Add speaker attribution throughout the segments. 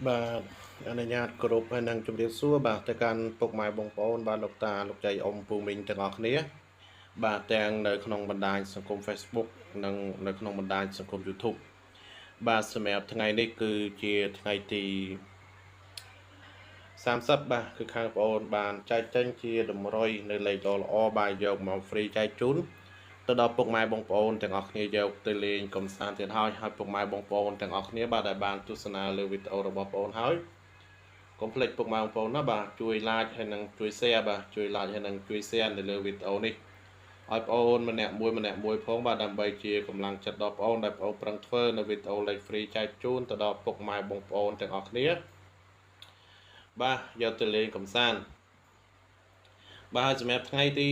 Speaker 1: បាទអនុញ្ញាតគោរពហើយនឹងជម្រាបសួរបាទទៅកាន់ពុកម៉ែបងប្អូនបាទលោកតាលោកយាយអ៊ំពូមីងទាំងអស់គ្នាបាទទាំងនៅក្នុងបណ្ដាញសង្គម Facebook និងនៅក្នុងបណ្ដាញសង្គម YouTube បាទសម្រាប់ថ្ងៃនេះគឺជាថ្ងៃទី30បាទគឺខាងបងប្អូនបានចែកចេញជាតម្រុយនៅលេខល្អបាទយកមក free ចែកជូនទៅដល់ពុកម៉ែបងប្អូនទាំងអស់គ្នាយកទៅលេងកំសាន្តទៀតហើយពុកម៉ែបងប្អូនទាំងអស់គ្នាបាទដែលបានទស្សនាលើវីដេអូរបស់បងប្អូនហើយកុំភ្លេចពុកម៉ែបងប្អូនណាបាទជួយ like ហើយនិងជួយ share បាទជួយ like ហើយនិងជួយ share នៅលើវីដេអូនេះឲ្យបងប្អូនម្នាក់មួយផងបាទដើម្បីជាកម្លាំងចិត្តដល់បងប្អូនដែលបងប្អូនប្រឹងធ្វើនៅវីដេអូលេខ free ចែកជូនទៅដល់ពុកម៉ែបងប្អូនទាំងអស់គ្នាបាទយកទៅលេងកំសាន្តបាទសម្រាប់ថ្ងៃទី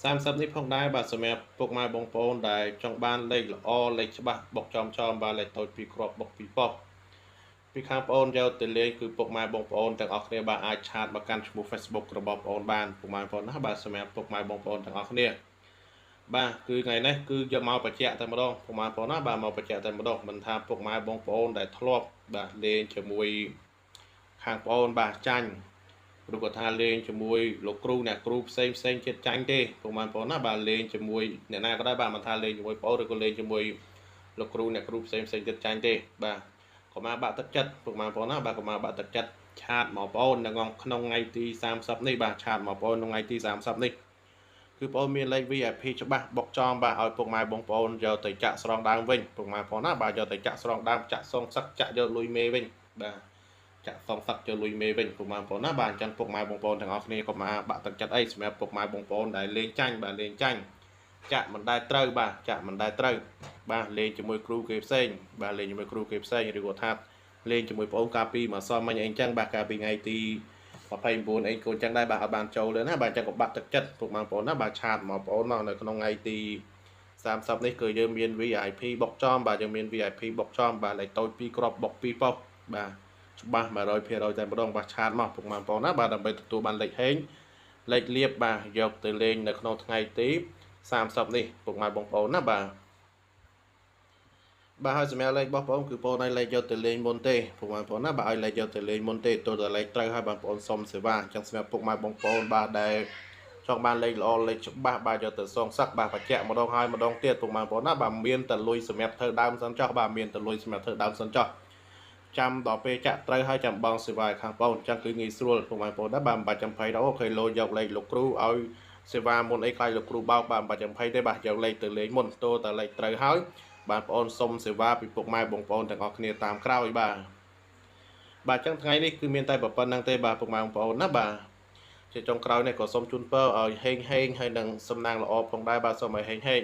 Speaker 1: 30នេះផងដែរបាទសម្រាប់ពុកម៉ែបងប្អូនដែលចង់បានលេខល្អលេខច្បាស់បុកចំបាទលេខតូច2គ្រាប់បុក2ប៉ុស្តិ៍ពីខាងបងប្អូនយកទៅលេងគឺពុកម៉ែបងប្អូនទាំងអស់គ្នាបាទអាចឆាតមកកាន់ឈ្មោះ Facebook របស់បងប្អូនបានពុកម៉ែបងប្អូនណាបាទសម្រាប់ពុកម៉ែបងប្អូនទាំងអស់គ្នាបាទគឺថ្ងៃនេះគឺយកមកបញ្ជាក់តែម្ដងពុកម៉ែបងប្អូនណាបាទមកបញ្ជាក់តែម្ដងមិនថាពុកម៉ែបងប្អូនដែលធ្លាប់បាទលេងជាមួយខាងបងប្អូនបាទចាញ់ឬក៏ថាលេងជាមួយលោកគ្រូអ្នកគ្រូផ្សេងចិត្តចាញ់ទេពុកម៉ែបងប្អូនណាបាទលេងជាមួយអ្នកណាក៏ដោយបាទមិនថាលេងជាមួយបងប្អូនឬក៏លេងជាមួយលោកគ្រូអ្នកគ្រូផ្សេងចិត្តចាញ់ទេបាទកុំមកបាក់ទឹកចិត្តពុកម៉ែបងប្អូនណាបាទកុំមកបាក់ទឹកចិត្តឆាតមកបងប្អូននៅក្នុងថ្ងៃទី30នេះបាទឆាតមកបងប្អូនក្នុងថ្ងៃទី30នេះគឺបងប្អូនមានលេខ VIP ច្បាស់បុកចំបាទឲ្យពុកម៉ែបងប្អូនយកទៅចាក់ស្រង់ដើមវិញពុកម៉ែបងប្អូនណាបាទយកទៅចាក់ស្រង់ដើមចាក់សងសឹកចាក់យកលុយមេវិញបាទចាក់សងសឹកយកលុយមេវិញពុកម៉ែបងប្អូនណាបាទអញ្ចឹងពុកម៉ែបងប្អូនទាំងអស់គ្នាកុំមកបាក់ទឹកចិត្តអីសម្រាប់ពុកម៉ែបងប្អូនដែលលេងចាញ់បាទលេងចាញ់ចាក់មិនដែលត្រូវបាទចាក់មិនដែលត្រូវបាទលេងជាមួយគ្រូគេផ្សេងបាទលេងជាមួយគ្រូគេផ្សេងឬក៏ថាលេងជាមួយបងប្អូនកាលពីមកសមមិញអីអញ្ចឹងបាទកាលពីថ្ងៃទី29អីកូនអញ្ចឹងដែរបាទអត់បានចូលលើណាបាទអញ្ចឹងក៏បាក់ទឹកចិត្តពុកម៉ែបងប្អូនណាបាទឆាតមកបងប្អូនមកនៅក្នុងថ្ងៃទី30នេះគឺយើងមាន VIP បុកចំបាទយើងមាន VIP បុកចំបាទលេខតូច2គ្រាប់បុក2ប៉ុស្តិ៍បាទច្បាស់ 100% តែម្ដងបាទឆាតមកពុកម៉ែបងប្អូនណាបាទដើម្បីទទួលបានលេខហេងលេខលៀបបាទយកទៅលេងនៅក្នុងថ្ងៃទី30នេះពុកម៉ែបងប្អូនណាបាទហើយសម្រាប់លេខរបស់បងប្អូនគឺបងប្អូនឲ្យលេខយកទៅលេងមុនទេពុកម៉ែបងប្អូនណាបាទឲ្យលេខយកទៅលេងមុនទេទោះតែលេខត្រូវហើយបងប្អូនសុំសេវាអញ្ចឹងសម្រាប់ពុកម៉ែបងប្អូនបាទដែលចង់បានលេខល្អលេខច្បាស់បាទយកទៅសងសឹកបាទបញ្ជាក់ម្ដងហើយម្ដងទៀតពុកម៉ែបងប្អូនណាបាទមានតែលុយសម្រាប់ធ្វើដើមសិនចុះបាទមានតែលុយសម្រាប់ធ្វើដើមសិនចុះចាំដល់ពេលចាក់ត្រូវហើយចាំបងសេវាខាងបងអញ្ចឹងគឺងាយស្រួលពុកម៉ែបងប្អូនណាបាទមិនបាច់ចាំភ័យដល់អូខេលោយកលេខលោកគ្រូឲ្យសេវាមុនអីខ្លាចលោកគ្រូបោកបាទមិនបាច់ចាំភ័យទេបាទយកលេខទៅលេងមុនតើតែលេខត្រូវហើយបាទបងប្អូនសុំសេវាពីពុកម៉ែបងប្អូនទាំងអស់គ្នាតាមក្រោយបាទអញ្ចឹងថ្ងៃនេះគឺមានតែប៉ុណ្្នឹងទេបាទពុកម៉ែបងប្អូនណាបាទជាចុងក្រោយនេះក៏សូមជូនពរឲ្យហេងហើយនឹងសំណាងល្អផងដែរបាទសូមឲ្យហេង